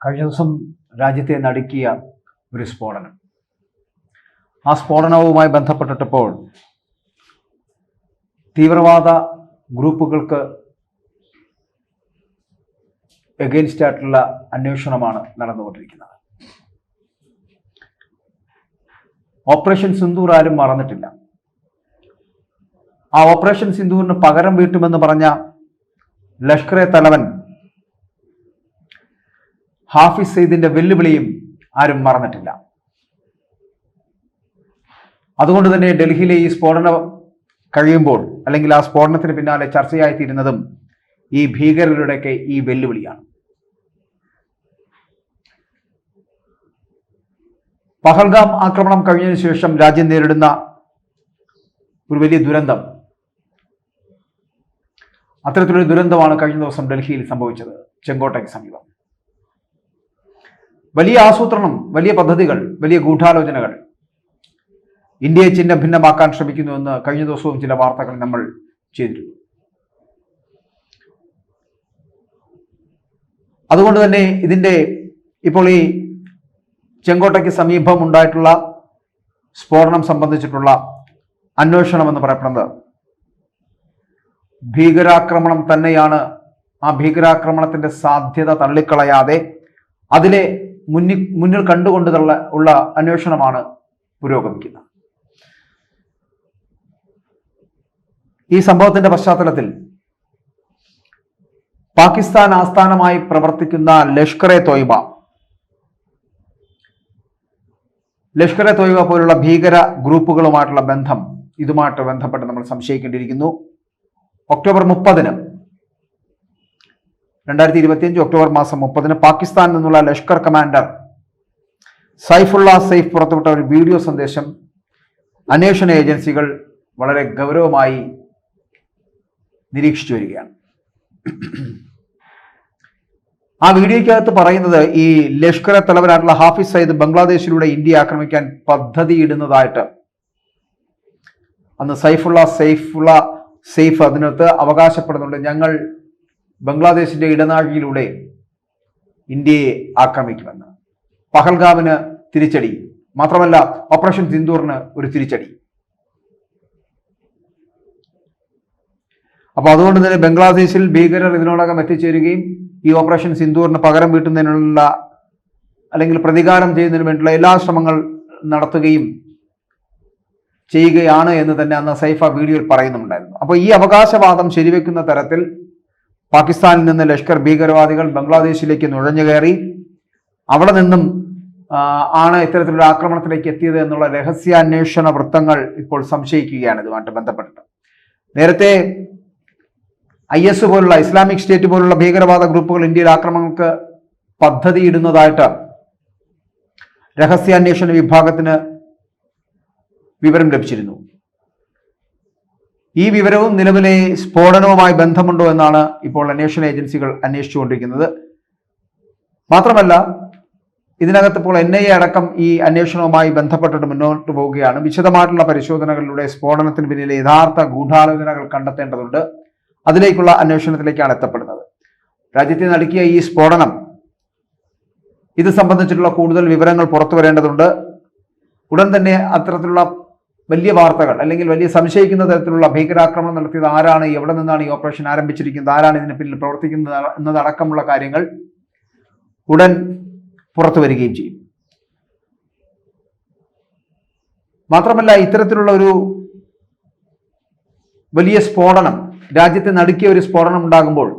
കഴിഞ്ഞ ദിവസം രാജ്യത്തെ നടുക്കിയ ഒരു സ്ഫോടനം. ആ സ്ഫോടനവുമായി ബന്ധപ്പെട്ടിട്ടപ്പോൾ തീവ്രവാദ ഗ്രൂപ്പുകൾക്ക് എഗെയിൻസ്റ്റ് ആയിട്ടുള്ള അന്വേഷണമാണ് നടന്നുകൊണ്ടിരിക്കുന്നത്. ഓപ്പറേഷൻ സിന്ദൂർ ആരും മറന്നിട്ടില്ല. ആ ഓപ്പറേഷൻ സിന്ദൂറിന് പകരം വീട്ടുമെന്ന് പറഞ്ഞ ലഷ്കറെ തലവൻ ഹാഫിസ് സയ്യിദിന്റെ വെല്ലുവിളിയും ആരും മറന്നിട്ടില്ല. അതുകൊണ്ട് തന്നെ ഡൽഹിയിലെ ഈ സ്ഫോടനം കഴിയുമ്പോൾ, അല്ലെങ്കിൽ ആ സ്ഫോടനത്തിന് പിന്നാലെ ചർച്ചയായിത്തീരുന്നതും ഈ ഭീകരരുടെയൊക്കെ ഈ വെല്ലുവിളിയാണ്. പഹൽഗാം ആക്രമണം കഴിഞ്ഞതിന് ശേഷം രാജ്യം നേരിടുന്ന ഒരു വലിയ ദുരന്തം, അത്തരത്തിലൊരു ദുരന്തമാണ് കഴിഞ്ഞ ദിവസം ഡൽഹിയിൽ സംഭവിച്ചത്. ചെങ്കോട്ടയ്ക്ക് സമീപം വലിയ ആസൂത്രണം, വലിയ പദ്ധതികൾ, വലിയ ഗൂഢാലോചനകൾ ഇന്ത്യയെ ചിഹ്ന ഭിന്നമാക്കാൻ ശ്രമിക്കുന്നുവെന്ന് കഴിഞ്ഞ ദിവസവും ചില വാർത്തകൾ നമ്മൾ ചെയ്തിരുന്നു. അതുകൊണ്ട് തന്നെ ഇതിൻ്റെ ഇപ്പോൾ ഈ ചെങ്കോട്ടയ്ക്ക് സമീപം ഉണ്ടായിട്ടുള്ള സ്ഫോടനം സംബന്ധിച്ചിട്ടുള്ള അന്വേഷണം എന്ന് പറയപ്പെടുന്നത് ഭീകരാക്രമണം തന്നെയാണ്. ആ ഭീകരാക്രമണത്തിന്റെ സാധ്യത തള്ളിക്കളയാതെ അതിലെ മുന്നിൽ കണ്ടുകൊണ്ടുള്ള അന്വേഷണമാണ് പുരോഗമിക്കുന്നത്. ഈ സംഭവത്തിന്റെ പശ്ചാത്തലത്തിൽ പാകിസ്ഥാൻ ആസ്ഥാനമായി പ്രവർത്തിക്കുന്ന ലഷ്കറെ തോയ്ബ പോലുള്ള ഭീകര ഗ്രൂപ്പുകളുമായിട്ടുള്ള ബന്ധം, ഇതുമായിട്ട് ബന്ധപ്പെട്ട് നമ്മൾ സംശയിക്കേണ്ടിയിരിക്കുന്നു. ഒക്ടോബർ 30 2025 ഒക്ടോബർ മാസം 30 പാകിസ്ഥാനിൽ നിന്നുള്ള ലഷ്കർ കമാൻഡർ സൈഫുള്ള സൈഫ് പുറത്തുവിട്ട ഒരു വീഡിയോ സന്ദേശം അന്വേഷണ ഏജൻസികൾ വളരെ ഗൗരവമായി നിരീക്ഷിച്ചു വരികയാണ്. ആ വീഡിയോയ്ക്കകത്ത് പറയുന്നത് ഈ ലഷ്കറെ തലവനായിട്ടുള്ള ഹാഫിസ് സയ്യിദ് ബംഗ്ലാദേശിലൂടെ ഇന്ത്യയെ ആക്രമിക്കാൻ പദ്ധതിയിടുന്നതായിട്ട് അന്ന് സൈഫ് അതിനകത്ത് അവകാശപ്പെടുന്നുണ്ട്. ഞങ്ങൾ ബംഗ്ലാദേശിന്റെ ഇടനാഴിയിലൂടെ ഇന്ത്യയെ ആക്രമിക്കുമെന്ന്. പഹൽഗാമിന് തിരിച്ചടി, മാത്രമല്ല ഓപ്പറേഷൻ സിന്ദൂറിന് ഒരു തിരിച്ചടി. അപ്പൊ അതുകൊണ്ട് തന്നെ ബംഗ്ലാദേശിൽ ഭീകരർ ഇതിനോടകം എത്തിച്ചേരുകയും ഈ ഓപ്പറേഷൻ സിന്ദൂറിന് പകരം വീട്ടുന്നതിനുള്ള അല്ലെങ്കിൽ പ്രതികാരം ചെയ്യുന്നതിന് വേണ്ടിയുള്ള എല്ലാ ശ്രമങ്ങൾ നടത്തുകയും ചെയ്യുകയാണ് എന്ന് തന്നെ അന്ന് സൈഫ വീഡിയോയിൽ പറയുന്നുണ്ടായിരുന്നു. അപ്പോൾ ഈ അവകാശവാദം ശരിവെക്കുന്ന തരത്തിൽ പാകിസ്ഥാനിൽ നിന്ന് ലഷ്കർ ഭീകരവാദികൾ ബംഗ്ലാദേശിലേക്ക് നുഴഞ്ഞു കയറി അവിടെ നിന്നും ആണ് ഇത്തരത്തിലുള്ള ആക്രമണത്തിലേക്ക് എത്തിയത് എന്നുള്ള രഹസ്യാന്വേഷണ വൃത്തങ്ങൾ ഇപ്പോൾ സംശയിക്കുകയാണ് ഇതുമായിട്ട് ബന്ധപ്പെട്ടിട്ട്. നേരത്തെ IS പോലുള്ള ഇസ്ലാമിക് സ്റ്റേറ്റ് പോലുള്ള ഭീകരവാദ ഗ്രൂപ്പുകൾ ഇന്ത്യയിൽ ആക്രമണങ്ങൾക്ക് പദ്ധതിയിടുന്നതായിട്ട് രഹസ്യാന്വേഷണ വിഭാഗത്തിന് വിവരം ലഭിച്ചിരുന്നു. ഈ വിവരവും നിലവിലെ സ്ഫോടനവുമായി ബന്ധമുണ്ടോ എന്നാണ് ഇപ്പോൾ അന്വേഷണ ഏജൻസികൾ അന്വേഷിച്ചുകൊണ്ടിരിക്കുന്നത്. മാത്രമല്ല ഇതിനകത്ത് ഇപ്പോൾ NIA അടക്കം ഈ അന്വേഷണവുമായി ബന്ധപ്പെട്ടിട്ട് മുന്നോട്ട് പോവുകയാണ്. വിശദമായിട്ടുള്ള പരിശോധനകളിലൂടെ സ്ഫോടനത്തിന് പിന്നിലെ യഥാർത്ഥ ഗൂഢാലോചനകൾ കണ്ടെത്തേണ്ടതുണ്ട്. അതിലേക്കുള്ള അന്വേഷണത്തിലേക്കാണ് എത്തപ്പെടുന്നത്. രാജ്യത്തെ നടുക്കിയ ഈ സ്ഫോടനം, ഇത് സംബന്ധിച്ചിട്ടുള്ള കൂടുതൽ വിവരങ്ങൾ പുറത്തു വരേണ്ടതുണ്ട്. ഉടൻ തന്നെ അത്തരത്തിലുള്ള വലിയ വാർത്തകൾ, അല്ലെങ്കിൽ വലിയ സംശയിക്കുന്ന തരത്തിലുള്ള ഭീകരാക്രമണം നടത്തിയത് ആരാണ്, എവിടെ നിന്നാണ് ഈ ഓപ്പറേഷൻ ആരംഭിച്ചിരിക്കുന്നത്, ആരാണ് ഇതിന് പിന്നിൽ പ്രവർത്തിക്കുന്നത് എന്നതടക്കമുള്ള കാര്യങ്ങൾ ഉടൻ പുറത്തു വരികയും ചെയ്യും. മാത്രമല്ല ഇത്തരത്തിലുള്ള ഒരു വലിയ സ്ഫോടനം, രാജ്യത്തെ നടുക്കിയ ഒരു സ്ഫോടനം ഉണ്ടാകുമ്പോൾ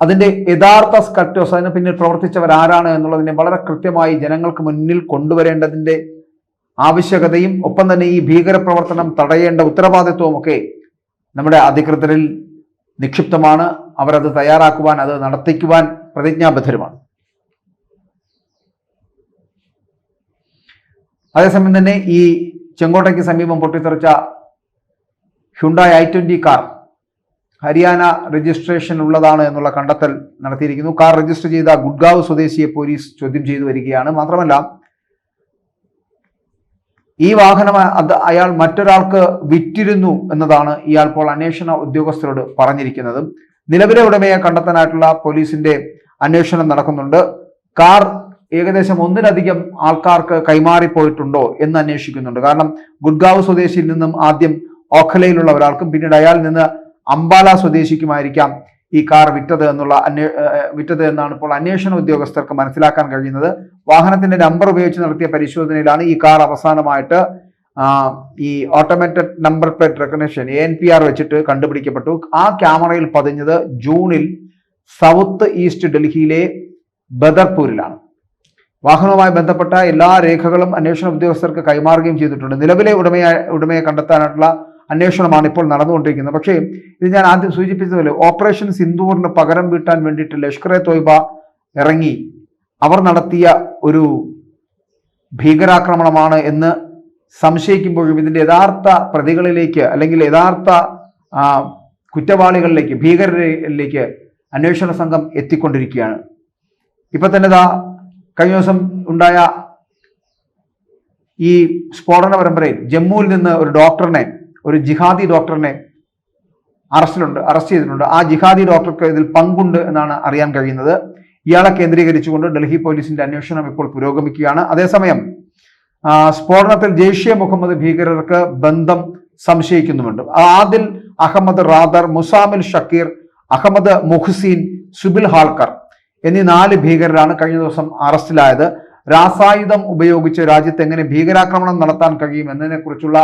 അതിന്റെ യഥാർത്ഥ സ്കറ്റോസ്, അതിന് പിന്നിൽ പ്രവർത്തിച്ചവർ ആരാണ് എന്നുള്ളതിനെ വളരെ കൃത്യമായി ജനങ്ങൾക്ക് മുന്നിൽ കൊണ്ടുവരേണ്ടതിന്റെ ആവശ്യകതയും ഒപ്പം തന്നെ ഈ ഭീകരപ്രവർത്തനം തടയേണ്ട ഉത്തരവാദിത്വവും ഒക്കെ നമ്മുടെ അധികൃതരിൽ നിക്ഷിപ്തമാണ്. അവരത് തയ്യാറാക്കുവാൻ, അത് നടത്തിക്കുവാൻ പ്രതിജ്ഞാബദ്ധരുമാണ്. അതേസമയം തന്നെ ഈ ചെങ്കോട്ടയ്ക്ക് സമീപം പൊട്ടിത്തെറിച്ച Hyundai i20 car Haryana registration ഉള്ളതാണ് എന്നുള്ള കണ്ടെത്തൽ നടത്തിയിരിക്കുന്നു. കാർ രജിസ്റ്റർ ചെയ്ത ഗുഡ്ഗാവ് സ്വദേശിയെ പോലീസ് ചോദ്യം ചെയ്തു വരികയാണ്. മാത്രമല്ല ഈ വാഹനം അയാൾ മറ്റൊരാൾക്ക് വിറ്റിരുന്നു എന്നതാണ് ഇയാൾ ഇപ്പോൾ അന്വേഷണ ഉദ്യോഗസ്ഥരോട് പറഞ്ഞിരിക്കുന്നത്. നിലവിലെ ഉടമയെ കണ്ടെത്താനായിട്ടുള്ള പോലീസിന്റെ അന്വേഷണം നടക്കുന്നുണ്ട്. കാർ ഏകദേശം ഒന്നിലധികം ആൾക്കാർക്ക് കൈമാറിപ്പോയിട്ടുണ്ടോ എന്ന് അന്വേഷിക്കുന്നുണ്ട്. കാരണം ഗുഡ്ഗാവ് സ്വദേശിയിൽ നിന്നും ആദ്യം ഓഖലയിലുള്ള ഒരാൾക്കും പിന്നീട് അയാൾ നിന്ന് അംബാല സ്വദേശിക്കുമായിരിക്കാം ഈ കാർ വിറ്റത് എന്നാണ് ഇപ്പോൾ അന്വേഷണ ഉദ്യോഗസ്ഥർക്ക് മനസ്സിലാക്കാൻ കഴിയുന്നത്. വാഹനത്തിന്റെ നമ്പർ ഉപയോഗിച്ച് നടത്തിയ പരിശോധനയിലാണ് ഈ കാർ അവസാനമായിട്ട് ഈ automated number plate recognition ANPR വെച്ചിട്ട് കണ്ടുപിടിക്കപ്പെട്ടു. ആ ക്യാമറയിൽ പതിഞ്ഞത് ജൂണിൽ സൗത്ത് ഈസ്റ്റ് ഡൽഹിയിലെ ബദർപൂരിലാണ്. വാഹനവുമായി ബന്ധപ്പെട്ട എല്ലാ രേഖകളും അന്വേഷണ ഉദ്യോഗസ്ഥർക്ക് കൈമാറുകയും ചെയ്തിട്ടുണ്ട്. നിലവിലെ ഉടമയെ കണ്ടെത്താനായിട്ടുള്ള അന്വേഷണമാണ് ഇപ്പോൾ നടന്നുകൊണ്ടിരിക്കുന്നത്. പക്ഷേ ഇത് ഞാൻ ആദ്യം സൂചിപ്പിച്ചതുപോലെ ഓപ്പറേഷൻ സിന്ദൂറിന് പകരം വീട്ടാൻ വേണ്ടിയിട്ട് ലഷ്കർ-e-തോയ്ബ ഇറങ്ങി അവർ നടത്തിയ ഒരു ഭീകരാക്രമണമാണ് എന്ന് സംശയിക്കുമ്പോഴും ഇതിന്റെ യഥാർത്ഥ പ്രതികളിലേക്ക് അല്ലെങ്കിൽ യഥാർത്ഥ കുറ്റവാളികളിലേക്ക്, ഭീകരരിലേക്ക് അന്വേഷണ സംഘം എത്തിക്കൊണ്ടിരിക്കുകയാണ്. ഇപ്പൊ തന്നെ കഴിഞ്ഞ ദിവസം ഉണ്ടായ ഈ സ്ഫോടന പരമ്പരയിൽ ജമ്മുവിൽ നിന്ന് ഒരു ജിഹാദി ഡോക്ടറിനെ അറസ്റ്റ് ചെയ്തിട്ടുണ്ട്. ആ ജിഹാദി ഡോക്ടർക്ക് ഇതിൽ പങ്കുണ്ട് എന്നാണ് അറിയാൻ കഴിയുന്നത്. ഇയാളെ കേന്ദ്രീകരിച്ചുകൊണ്ട് ഡൽഹി പോലീസിന്റെ അന്വേഷണം ഇപ്പോൾ പുരോഗമിക്കുകയാണ്. അതേസമയം സ്ഫോടനത്തിൽ ജെയ്ഷെ മുഹമ്മദ് ഭീകരർക്ക് ബന്ധം സംശയിക്കുന്നുമുണ്ട്. ആദിൽ അഹമ്മദ് റാദർ, മുസാമിൽ ഷക്കീർ, അഹമ്മദ് മുഹ്സീൻ, സുബിൽ ഹാൽക്കർ എന്നീ 4 ഭീകരരാണ് കഴിഞ്ഞ ദിവസം അറസ്റ്റിലായത്. രാസായുധം ഉപയോഗിച്ച് രാജ്യത്ത് എങ്ങനെ ഭീകരാക്രമണം നടത്താൻ കഴിയും എന്നതിനെക്കുറിച്ചുള്ള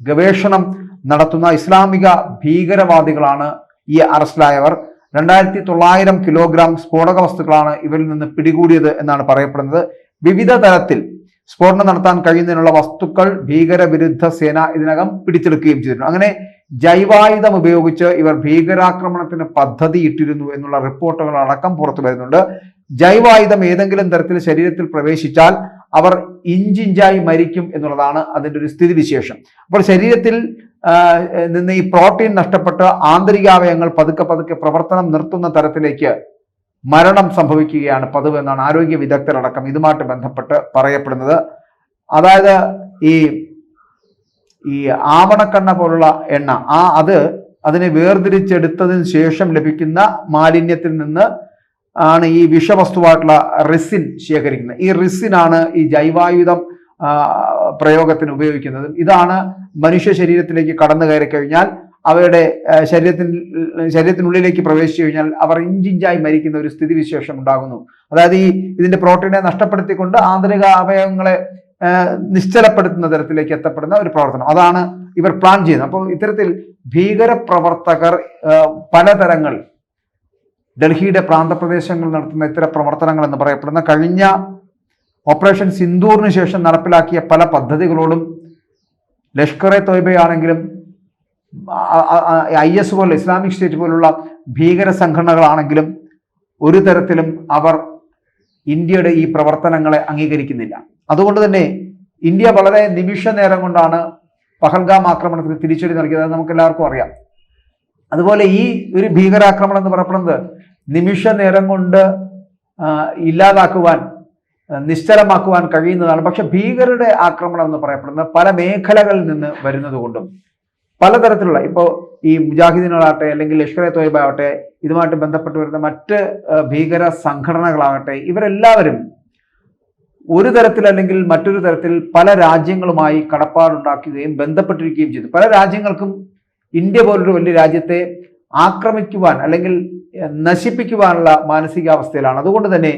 ഗവേഷണം നടത്തുന്ന ഇസ്ലാമിക ഭീകരവാദികളാണ് ഈ അറസ്റ്റിലായവർ. 2900 കിലോഗ്രാം സ്ഫോടക വസ്തുക്കളാണ് ഇവരിൽ നിന്ന് പിടികൂടിയത് എന്നാണ് പറയപ്പെടുന്നത്. വിവിധ തരത്തിൽ സ്ഫോടനം നടത്താൻ കഴിയുന്നതിനുള്ള വസ്തുക്കൾ ഭീകരവിരുദ്ധ സേന ഇതിനകം പിടിച്ചെടുക്കുകയും ചെയ്തിട്ടുണ്ട്. അങ്ങനെ ജൈവായുധം ഉപയോഗിച്ച് ഇവർ ഭീകരാക്രമണത്തിന് പദ്ധതിയിട്ടിരുന്നു എന്നുള്ള റിപ്പോർട്ടുകൾ അടക്കം പുറത്തു വരുന്നുണ്ട്. ജൈവായുധം ഏതെങ്കിലും തരത്തിൽ ശരീരത്തിൽ പ്രവേശിച്ചാൽ അവർ ഇഞ്ചിഞ്ചായി മരിക്കും എന്നുള്ളതാണ് അതിൻ്റെ ഒരു സ്ഥിതിവിശേഷം. അപ്പോൾ ശരീരത്തിൽ നിന്ന് ഈ പ്രോട്ടീൻ നഷ്ടപ്പെട്ട് ആന്തരികാവയവങ്ങൾ പതുക്കെ പ്രവർത്തനം നിർത്തുന്ന തരത്തിലേക്ക് മരണം സംഭവിക്കുകയാണ് പതിവ് എന്നാണ് ആരോഗ്യ വിദഗ്ധരടക്കം ഇതുമായിട്ട് ബന്ധപ്പെട്ട് പറയപ്പെടുന്നത്. അതായത് ഈ ആവണക്കെണ്ണ പോലുള്ള എണ്ണ അതിനെ വേർതിരിച്ചെടുത്തതിന് ശേഷം ലഭിക്കുന്ന മാലിന്യത്തിൽ നിന്ന് ആണ് ഈ വിഷവസ്തുവായിട്ടുള്ള റിസിൻ ശേഖരിക്കുന്നത്. ഈ റിസിനാണ് ഈ ജൈവായുധം പ്രയോഗത്തിന് ഉപയോഗിക്കുന്നത്. ഇതാണ് മനുഷ്യ ശരീരത്തിലേക്ക് കടന്നു കയറി കഴിഞ്ഞാൽ അവയുടെ ശരീരത്തിനുള്ളിലേക്ക് പ്രവേശിച്ചു കഴിഞ്ഞാൽ അവർ ഇഞ്ചിഞ്ചായി മരിക്കുന്ന ഒരു സ്ഥിതിവിശേഷം ഉണ്ടാകുന്നു. അതായത് ഇതിന്റെ പ്രോട്ടീനെ നഷ്ടപ്പെടുത്തിക്കൊണ്ട് ആന്തരിക അവയവങ്ങളെ നിശ്ചലപ്പെടുത്തുന്ന തരത്തിലേക്ക് എത്തപ്പെടുന്ന ഒരു പ്രവർത്തനം അതാണ് ഇവർ പ്ലാൻ ചെയ്യുന്നത്. അപ്പോൾ ഇത്തരത്തിൽ ഭീകരപ്രവർത്തകർ പലതരങ്ങൾ ഡൽഹിയുടെ പ്രാന്തപ്രദേശങ്ങളിൽ നടത്തുന്ന ഇത്തരം പ്രവർത്തനങ്ങൾ എന്ന് പറയപ്പെടുന്ന കഴിഞ്ഞ ഓപ്പറേഷൻ സിന്ദൂറിന് ശേഷം നടപ്പിലാക്കിയ പല പദ്ധതികളോടും ലഷ്കർ-e-തോയ്ബയാണെങ്കിലും IS പോലുള്ള ഇസ്ലാമിക് സ്റ്റേറ്റ് പോലുള്ള ഭീകര സംഘടനകളാണെങ്കിലും ഒരു തരത്തിലും അവർ ഇന്ത്യയുടെ ഈ പ്രവർത്തനങ്ങളെ അംഗീകരിക്കുന്നില്ല. അതുകൊണ്ട് തന്നെ ഇന്ത്യ വളരെ നിമിഷ നേരം കൊണ്ടാണ് പഹൽഗാം ആക്രമണത്തിന് തിരിച്ചടി നൽകിയത്. നമുക്ക് എല്ലാവർക്കും അറിയാം. അതുപോലെ ഈ ഒരു ഭീകരാക്രമണം എന്ന് പറയപ്പെടുന്നത് നിമിഷ നേരം കൊണ്ട് ഇല്ലാതാക്കുവാൻ, നിശ്ചലമാക്കുവാൻ കഴിയുന്നതാണ്. പക്ഷെ ഭീകരരുടെ ആക്രമണം എന്ന് പറയപ്പെടുന്നത് പല മേഖലകളിൽ നിന്ന് വരുന്നത് കൊണ്ടും പലതരത്തിലുള്ള ഇപ്പോൾ ഈ മുജാഹിദീനുകളാകട്ടെ അല്ലെങ്കിൽ ലഷ്കർ-e-തോയ്ബ ആവട്ടെ ഇതുമായിട്ട് ബന്ധപ്പെട്ട് വരുന്ന മറ്റ് ഭീകര സംഘടനകളാകട്ടെ ഇവരെല്ലാവരും ഒരു തരത്തിൽ അല്ലെങ്കിൽ മറ്റൊരു തരത്തിൽ പല രാജ്യങ്ങളുമായി കടപ്പാടുണ്ടാക്കുകയും ബന്ധപ്പെട്ടിരിക്കുകയും ചെയ്തു. പല രാജ്യങ്ങൾക്കും ഇന്ത്യ പോലൊരു വലിയ രാജ്യത്തെ ആക്രമിക്കുവാൻ അല്ലെങ്കിൽ നശിപ്പിക്കുവാനുള്ള മാനസികാവസ്ഥയിലാണ്. അതുകൊണ്ട് തന്നെ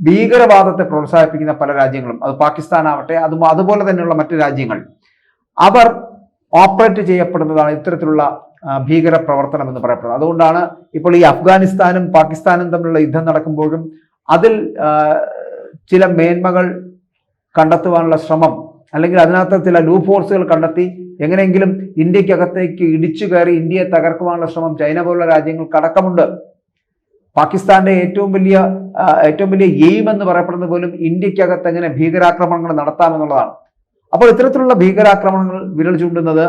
ഭീകരവാദത്തെ പ്രോത്സാഹിപ്പിക്കുന്ന പല രാജ്യങ്ങളും, അത് പാകിസ്ഥാൻ ആവട്ടെ അതുപോലെ തന്നെയുള്ള മറ്റു രാജ്യങ്ങൾ, അവർ ഓപ്പറേറ്റ് ചെയ്യപ്പെടുന്നതാണ് ഇത്തരത്തിലുള്ള ഭീകര പ്രവർത്തനം എന്ന് പറയപ്പെടുന്നത്. അതുകൊണ്ടാണ് ഇപ്പോൾ ഈ അഫ്ഗാനിസ്ഥാനും പാകിസ്ഥാനും തമ്മിലുള്ള യുദ്ധം നടക്കുമ്പോഴും അതിൽ ചില മേന്മകൾ കണ്ടെത്തുവാനുള്ള ശ്രമം അല്ലെങ്കിൽ അതിനകത്ത് ചില ലൂപ്പ് ഹോൾസുകൾ കണ്ടെത്തി എങ്ങനെയെങ്കിലും ഇന്ത്യക്കകത്തേക്ക് ഇടിച്ചു കയറി ഇന്ത്യയെ തകർക്കുവാനുള്ള ശ്രമം ചൈന പോലുള്ള രാജ്യങ്ങൾക്ക് അടക്കമുണ്ട്. പാകിസ്ഥാന്റെ ഏറ്റവും വലിയ എയിം എന്ന് പറയപ്പെടുന്നത് പോലും ഇന്ത്യക്കകത്ത് എങ്ങനെ ഭീകരാക്രമണങ്ങൾ നടത്താമെന്നുള്ളതാണ്. അപ്പോൾ ഇത്തരത്തിലുള്ള ഭീകരാക്രമണങ്ങൾ വിരൽ ചൂണ്ടുന്നത്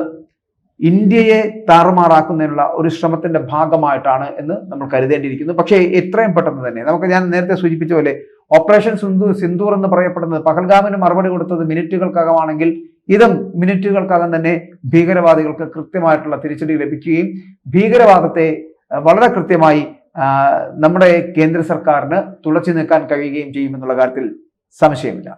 ഇന്ത്യയെ താറുമാറാക്കുന്നതിനുള്ള ഒരു ശ്രമത്തിന്റെ ഭാഗമായിട്ടാണ് എന്ന് നമ്മൾ കരുതേണ്ടിയിരിക്കുന്നു. പക്ഷേ എത്രയും പെട്ടെന്ന് തന്നെ ഞാൻ നേരത്തെ സൂചിപ്പിച്ച പോലെ ഓപ്പറേഷൻ സിന്ദൂർ എന്ന് പറയപ്പെടുന്നത് പഹൽഗാമിന് മറുപടി കൊടുത്തത് മിനിറ്റുകൾക്കകമാണെങ്കിൽ ഇതും മിനിറ്റുകൾക്കകം തന്നെ ഭീകരവാദികൾക്ക് കൃത്യമായിട്ടുള്ള തിരിച്ചടി ലഭിക്കുകയും ഭീകരവാദത്തെ വളരെ കൃത്യമായി നമ്മുടെ കേന്ദ്ര സർക്കാരിന് തുളച്ചു നിൽക്കാൻ കഴിയുകയും ചെയ്യുമെന്നുള്ള കാര്യത്തിൽ സംശയമില്ല.